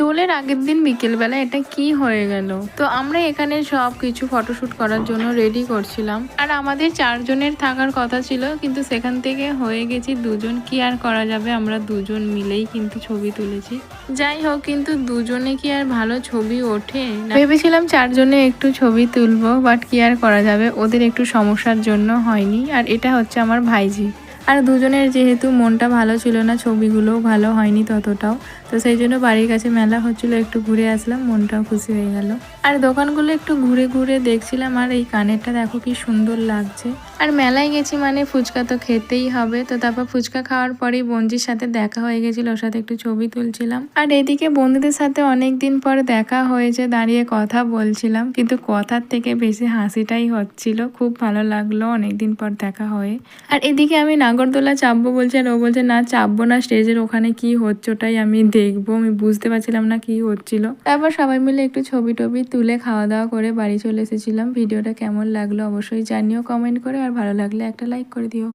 দোলের আগের দিন বিকেলবেলা এটা কি হয়ে গেল। তো আমরা এখানে সব কিছু ফটোশুট করার জন্য রেডি করছিলাম, আর আমাদের 4 জনের থাকার কথা ছিল, কিন্তু সেখান থেকে হয়ে গেছি 2 জন। কি আর করা যাবে, আমরা 2 জন মিলেই কিন্তু ছবি তুলেছি। যাই হোক, কিন্তু 2 জনে কি আর ভালো ছবি ওঠে? ভেবেছিলাম 4 জনে একটু ছবি তুলবো, বাট কি আর করা যাবে, ওদের একটু সমস্যার জন্য হয়নি। আর এটা হচ্ছে আমার ভাইজি। আর দুজনের যেহেতু মনটা ভালো ছিল না, ছবিগুলোও ভালো হয়নি ততটাও, তো সেই জন্য বাড়ির কাছে মেলা হচ্ছিল, একটু ঘুরে আসলাম, মনটাও খুশি হয়ে গেল। আর দোকানগুলো একটু ঘুরে ঘুরে দেখছিলাম। আর এই কানেরটা দেখো কি সুন্দর লাগছে। আর মেলায় গেছি মানে ফুচকা তো খেতেই হবে। তো তারপর ফুচকা খাওয়ার পরেই বঞ্জির সাথে দেখা হয়ে গেছিল, ওর সাথে একটু ছবি তুলছিলাম। আর এদিকে বন্ধুদের সাথে অনেকদিন পর দেখা হয়েছে, দাঁড়িয়ে কথা বলছিলাম, কিন্তু কথার থেকে বেশি হাসিটাই হচ্ছিল। খুব ভালো লাগলো অনেকদিন পর দেখা হয়ে। আর এদিকে আমি নাগরদোলা চাপবো বলছি, আর ও বলছে না চাপবো না, স্টেজের ওখানে কি হচ্ছে ওটাই আমি দেখবো। আমি বুঝতে পারছিলাম না কি হচ্ছিল। তারপর সবাই মিলে একটু ছবি টবি তুলে খাওয়া দাওয়া করে বাড়ি চলে এসেছিলাম। ভিডিওটা কেমন লাগলো অবশ্যই জানিও কমেন্ট করে, আর ভালো লাগলে একটা লাইক করে দিও।